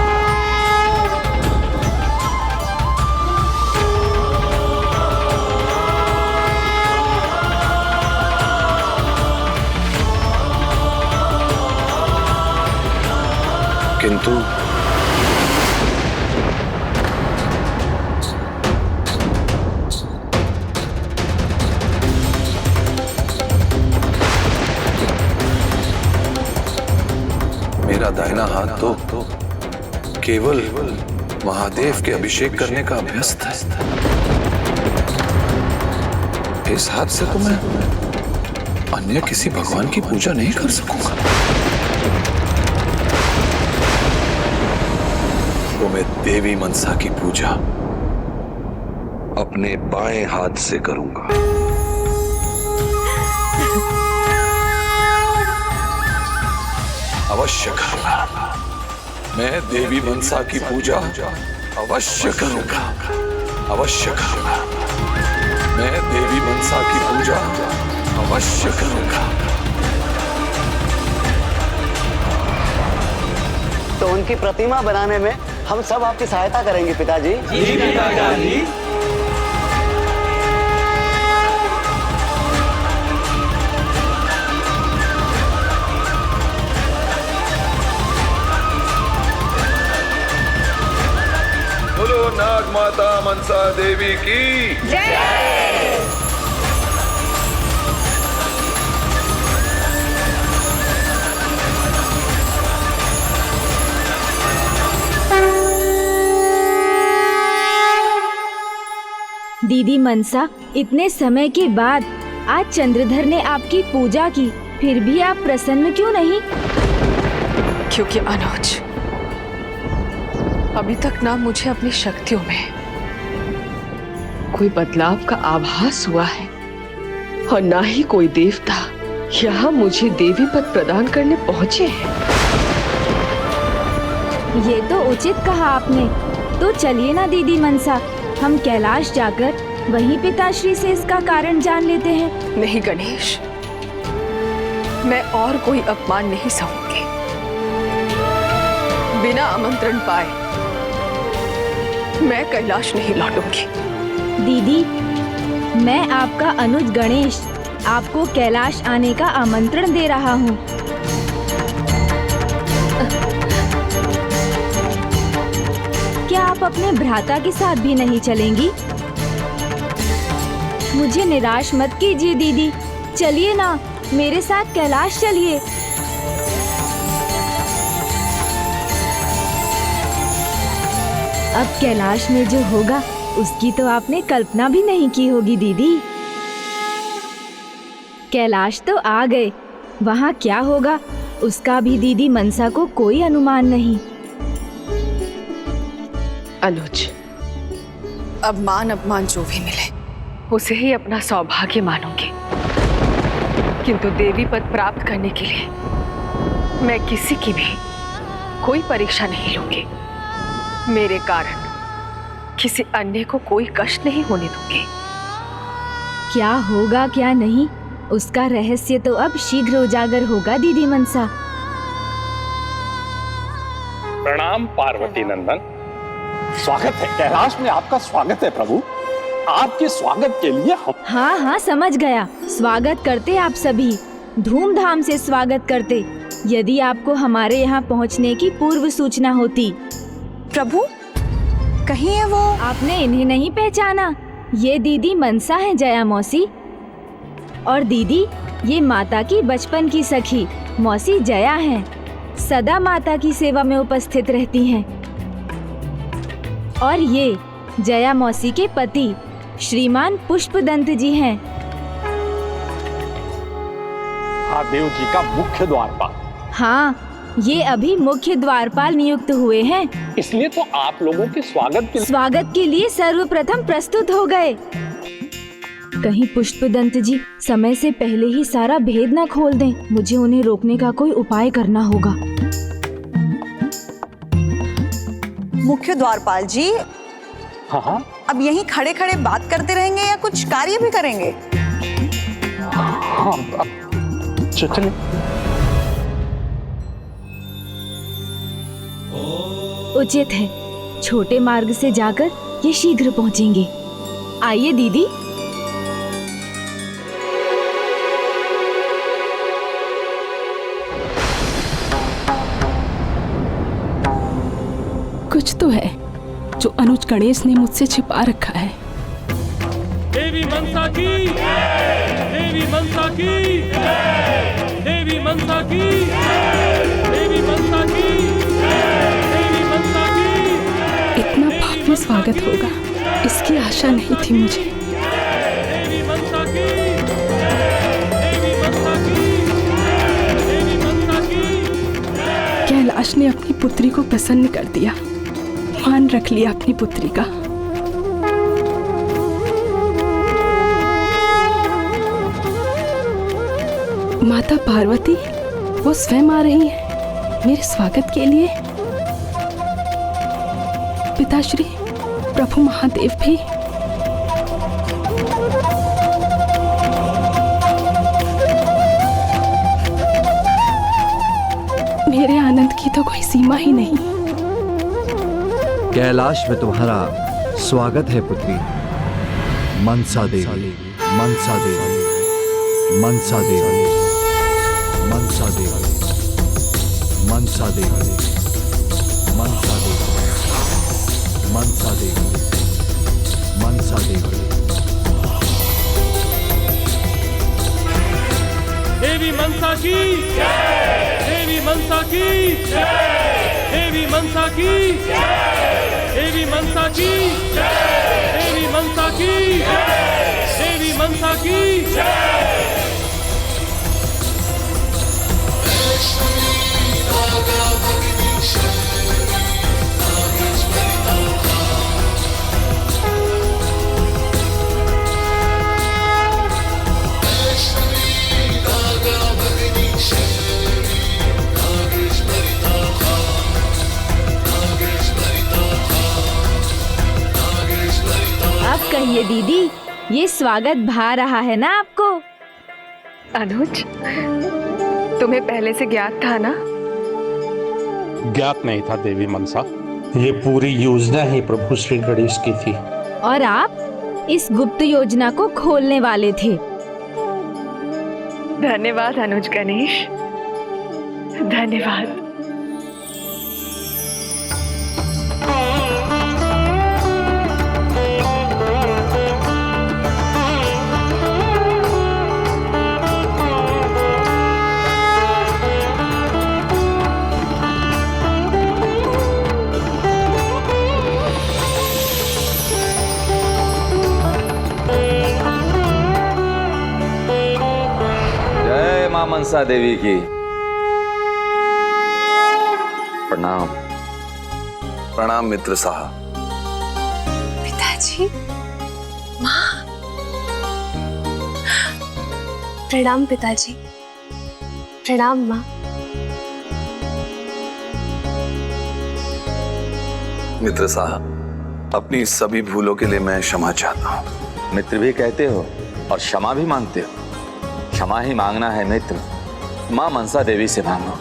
किंतु मेरा दाहिना हाथ तो केवल महादेव के अभिषेक करने का अभ्यस्त है। इस हाथ से तो मैं अन्य किसी भगवान की पूजा नहीं कर सकूंगा। तो मैं देवी मनसा की पूजा अपने बाएं हाथ से करूंगा। अवश्य करूंगा। मैं देवी मनसा की पूजा अवश्य करूंगा। अवश्य करूंगा। मैं देवी मनसा की पूजा अवश्य करूंगा। तो उनकी प्रतिमा बनाने में हम सब आपकी सहायता करेंगे पिताजी। जी पिताजी। बोलो नाग माता मनसा देवी की जय। दीदी मनसा, इतने समय के बाद आज चंद्रधर ने आपकी पूजा की, फिर भी आप प्रसन्न क्यों नहीं? क्योंकि अनुज, अभी तक ना मुझे अपनी शक्तियों में कोई बदलाव का आभास हुआ है और ना ही कोई देवता यहाँ मुझे देवी पद प्रदान करने पहुंचे हैं। ये तो उचित कहा आपने। तो चलिए ना दीदी मनसा, हम कैलाश जाकर वहीं पिताश्री से इसका कारण जान लेते हैं। नहीं गणेश, मैं और कोई अपमान नहीं सहूंगी। बिना आमंत्रण पाए मैं कैलाश नहीं लौटूंगी। दीदी, मैं आपका अनुज गणेश आपको कैलाश आने का आमंत्रण दे रहा हूँ। क्या आप अपने भ्राता के साथ भी नहीं चलेंगी? मुझे निराश मत कीजिए दीदी, चलिए ना मेरे साथ कैलाश चलिए। अब कैलाश में जो होगा उसकी तो आपने कल्पना भी नहीं की होगी दीदी। कैलाश तो आ गए, वहाँ क्या होगा उसका भी दीदी मनसा को कोई अनुमान नहीं। अनुज, अब मान अपमान जो भी मिले उसे ही अपना सौभाग्य मानूंगी, किंतु देवी पद प्राप्त करने के लिए मैं किसी की भी कोई परीक्षा नहीं लूंगी। मेरे कारण किसी अन्य को कोई कष्ट नहीं होने दूंगी। क्या होगा क्या नहीं उसका रहस्य तो अब शीघ्र उजागर होगा दीदी मनसा। प्रणाम पार्वती नंदन, स्वागत है कैलाश में, आपका स्वागत है प्रभु। आपके स्वागत के लिए हम हाँ हाँ समझ गया, स्वागत करते आप सभी, धूमधाम से स्वागत करते। यदि आपको हमारे यहाँ पहुँचने की पूर्व सूचना होती। प्रभु, कहीं है वो? आपने इन्हें नहीं पहचाना? ये दीदी मनसा है जया मौसी, और दीदी ये माता की बचपन की सखी मौसी जया हैं। सदा माता की सेवा में उपस्थित रहती हैं। और ये जया मौसी के पति श्रीमान पुष्पदंत जी हैं। महादेव जी का मुख्य द्वारपाल। हाँ, ये अभी मुख्य द्वारपाल नियुक्त हुए हैं, इसलिए तो आप लोगों के स्वागत के लिए सर्वप्रथम प्रस्तुत हो गए। कहीं पुष्पदंत जी समय से पहले ही सारा भेद ना खोल दें। मुझे उन्हें रोकने का कोई उपाय करना होगा। मुख्य द्वारपाल जी, हाँ, अब यहीं खड़े खड़े बात करते रहेंगे या कुछ कार्य भी करेंगे? हाँ, चलिए। उचित है, छोटे मार्ग से जाकर ये शीघ्र पहुंचेंगे। आइए दीदी। कुछ तो है जो अनुज गणेश ने मुझसे छिपा रखा है। देवी मनसा की, देवी मनसा की, देवी मनसा की, देवी मनसा की, देवी मनसा की। इतना भव्य स्वागत होगा इसकी आशा नहीं थी मुझे। देवी मनसा की, देवी मनसा की, देवी मनसा की। कैलाश ने अपनी पुत्री को प्रसन्न कर दिया, मान रख लिया अपनी पुत्री का। माता पार्वती वो स्वयं आ रही है मेरे स्वागत के लिए। पिताश्री प्रभु महादेव भी। मेरे आनंद की तो कोई सीमा ही नहीं। कैलाश में तुम्हारा स्वागत है पुत्री। मनसा देवी, मनसा देवी, मनसा देवी, मनसा देवी, मनसा देवी, मनसा देवी, मनसा देवी, मनसा देवी। देवी मनसा की, देवी मनसा की, देवी मनसा की, देवी मनसा की, देवी मनसा की, देवी मनसा की। अब कहिए दीदी, ये स्वागत भा रहा है ना आपको? अनुज, तुम्हें पहले से ज्ञात था ना? ज्ञात नहीं था देवी मनसा, ये पूरी योजना ही प्रभु श्री गणेश की थी। और आप इस गुप्त योजना को खोलने वाले थे। धन्यवाद अनुज गणेश, धन्यवाद। मां मनसा देवी की प्रणाम। प्रणाम मित्र साहब। पिताजी, माँ। प्रणाम पिताजी, प्रणाम माँ। मित्र साहब, अपनी सभी भूलों के लिए मैं क्षमा चाहता हूँ। मित्र भी कहते हो और क्षमा भी मांगते हो। क्षमा ही मांगना है मित्र, मां मनसा देवी से मांगो।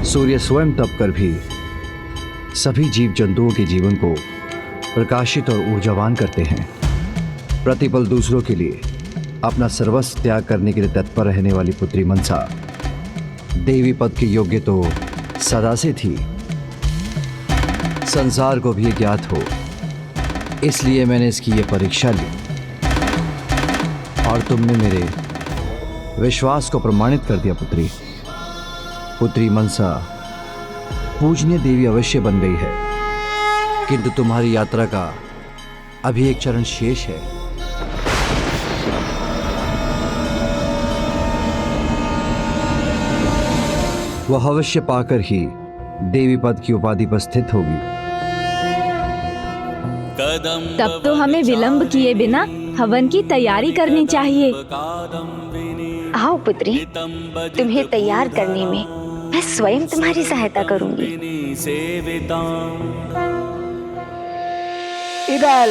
सूर्य स्वयं तप कर भी सभी जीव जंतुओं के जीवन को प्रकाशित और ऊर्जावान करते हैं। प्रतिपल दूसरों के लिए अपना सर्वस्व त्याग करने के लिए तत्पर रहने वाली पुत्री मनसा देवी पद के योग्य तो सदा से थी। संसार को भी ज्ञात हो, इसलिए मैंने इसकी ये परीक्षा ली और तुमने मेरे विश्वास को प्रमाणित कर दिया। पुत्री पुत्री मनसा पूजनीय देवी अवश्य बन गई है, किंतु तुम्हारी यात्रा का अभी एक चरण शेष है। वह अवश्य पाकर ही देवी पद की उपाधि पर स्थित होगी। तब तो हमें विलंब किए बिना हवन की तैयारी करनी चाहिए। आओ पुत्री, तुम्हें तैयार करने में मैं स्वयं तुम्हारी सहायता करूंगी। इधर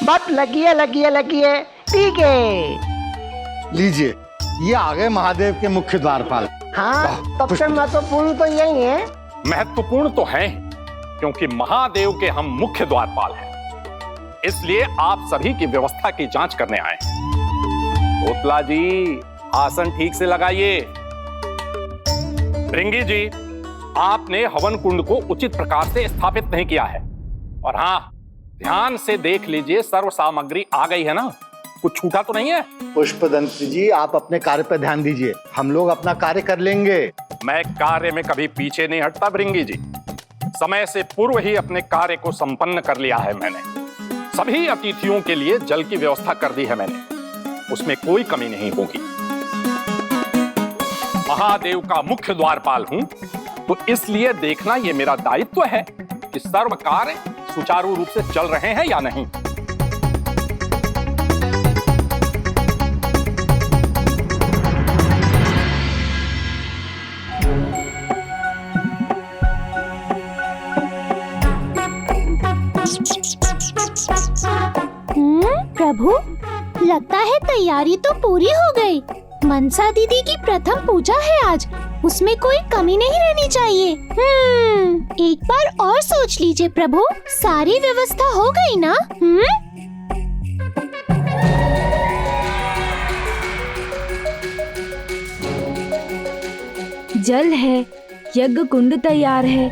बस लगिए ठीक है। लीजिए, ये आ गए महादेव के मुख्य द्वारपाल। हाँ, सबसे महत्वपूर्ण तो यही है। महत्वपूर्ण तो है, क्योंकि महादेव के हम मुख्य द्वारपाल हैं, इसलिए आप सभी की व्यवस्था की जांच करने आए। कोतला जी, आसन ठीक से लगाइए। भृंगी जी, आपने हवन कुंड को उचित प्रकार से स्थापित नहीं किया है। और हाँ, ध्यान से देख लीजिए, सर्व सामग्री आ गई है ना? कुछ छूटा तो नहीं है? पुष्पदंत जी, आप अपने कार्य पर ध्यान दीजिए, हम लोग अपना कार्य कर लेंगे। मैं कार्य में कभी पीछे नहीं हटता भृंगी जी। समय से पूर्व ही अपने कार्य को संपन्न कर लिया है मैंने। सभी अतिथियों के लिए जल की व्यवस्था कर दी है मैंने, उसमें कोई कमी नहीं होगी। महादेव का मुख्य द्वारपाल हूं, तो इसलिए देखना ये मेरा दायित्व है कि सर्व कार्य सुचारू रूप से चल रहे हैं या नहीं। प्रभु, लगता है तैयारी तो पूरी हो गई। मनसा दीदी की प्रथम पूजा है आज, उसमें कोई कमी नहीं रहनी चाहिए। एक बार और सोच लीजिए प्रभु, सारी व्यवस्था हो गई ना? जल है, यज्ञ कुंड तैयार है,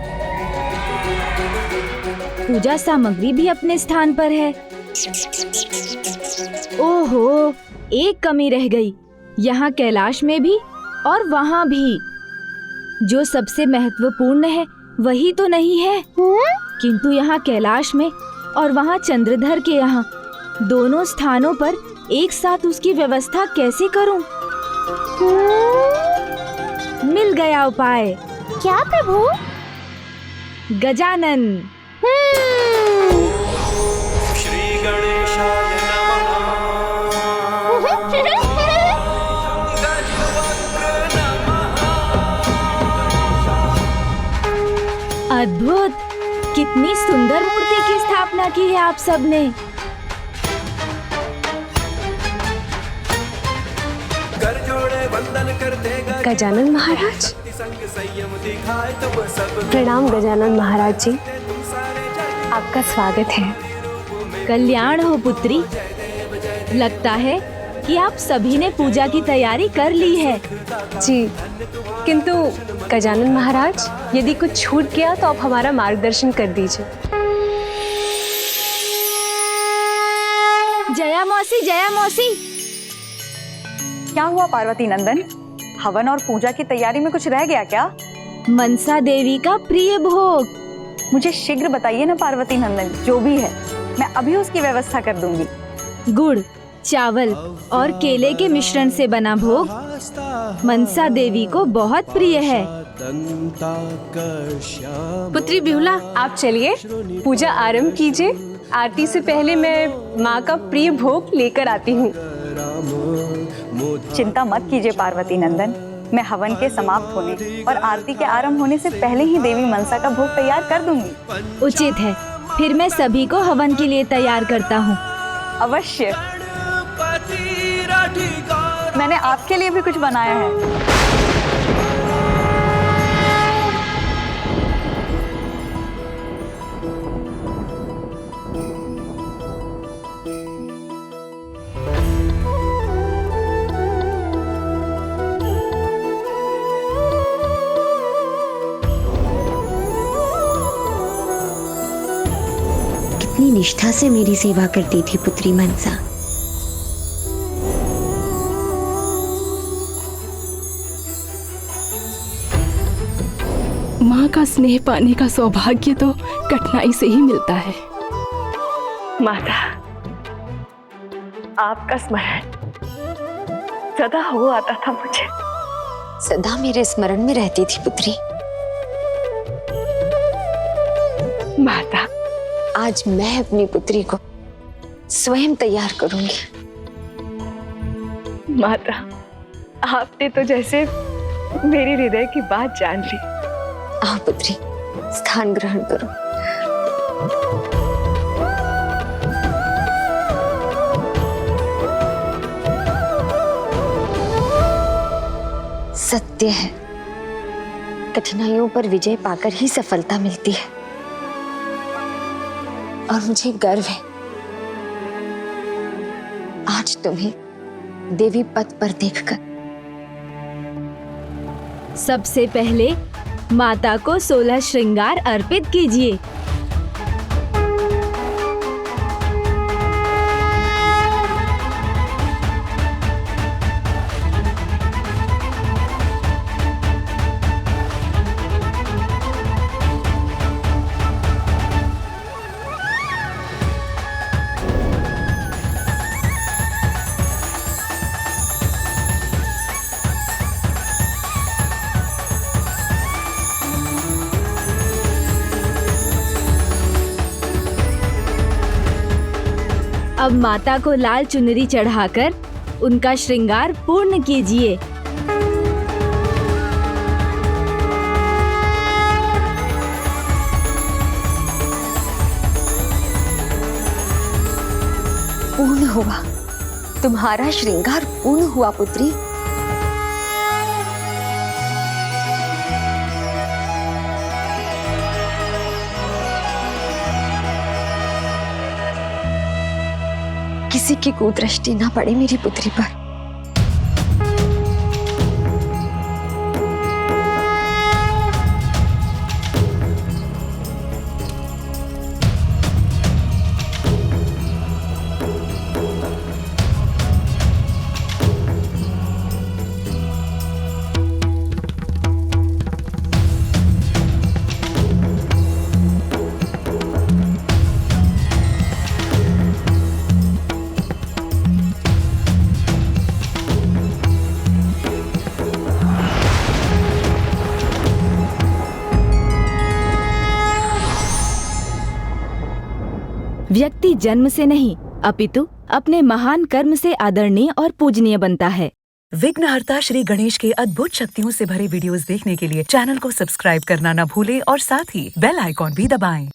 पूजा सामग्री भी अपने स्थान पर है। ओहो, एक कमी रह गई, यहाँ कैलाश में भी और वहाँ भी। जो सबसे महत्वपूर्ण है वही तो नहीं है, किंतु यहाँ कैलाश में और वहाँ चंद्रधर के यहाँ दोनों स्थानों पर एक साथ उसकी व्यवस्था कैसे करूं? मिल गया उपाय। क्या प्रभु? गजानन। श्री गणेशाय अद्भुत, कितनी सुंदर मूर्ति की स्थापना की है आप सबने। गजानन महाराज, प्रणाम गजानन महाराज जी, आपका स्वागत है। कल्याण हो पुत्री, लगता है कि आप सभी ने पूजा की तैयारी कर ली है। जी, किंतु गजानन महाराज, यदि कुछ छूट गया तो आप हमारा मार्गदर्शन कर दीजिए। जया मौसी, जया मौसी। क्या हुआ पार्वती नंदन? हवन और पूजा की तैयारी में कुछ रह गया क्या? मनसा देवी का प्रिय भोग। मुझे शीघ्र बताइए ना पार्वती नंदन, जो भी है मैं अभी उसकी व्यवस्था कर दूंगी। गुड़, चावल और केले के मिश्रण से बना भोग मनसा देवी को बहुत प्रिय है। पुत्री बिहुला, आप चलिए, पूजा आरंभ कीजिए। आरती से पहले मैं माँ का प्रिय भोग लेकर आती हूँ। चिंता मत कीजिए पार्वती नंदन, मैं हवन के समाप्त होने और आरती के आरंभ होने से पहले ही देवी मनसा का भोग तैयार कर दूंगी। उचित है, फिर मैं सभी को हवन के लिए तैयार करता हूँ। अवश्य, मैंने आपके लिए भी कुछ बनाया है। कितनी निष्ठा से मेरी सेवा करती थी पुत्री मनसा। माँ का स्नेह पाने का सौभाग्य तो कठिनाई से ही मिलता है। माता, आपका स्मरण सदा हो आता था मुझे। सदा मेरे स्मरण में रहती थी पुत्री। माता, आज मैं अपनी पुत्री को स्वयं तैयार करूंगी। माता, आपने तो जैसे मेरी हृदय की बात जान ली। आओ पुत्री, स्थान ग्रहण करो। सत्य है, कठिनाइयों पर विजय पाकर ही सफलता मिलती है, और मुझे गर्व है आज तुम्हें देवी पद पर देखकर। सबसे पहले माता को 16 श्रृंगार अर्पित कीजिए। अब माता को लाल चुनरी चढ़ाकर उनका श्रृंगार पूर्ण कीजिए। पूर्ण हुआ, तुम्हारा श्रृंगार पूर्ण हुआ पुत्री। किसी की कुदृष्टि ना पड़े मेरी पुत्री पर। व्यक्ति जन्म से नहीं अपितु अपने महान कर्म से आदरणीय और पूजनीय बनता है। विघ्नहर्ता श्री गणेश के अद्भुत शक्तियों से भरे वीडियोस देखने के लिए चैनल को सब्सक्राइब करना न भूलें और साथ ही बेल आइकॉन भी दबाएं।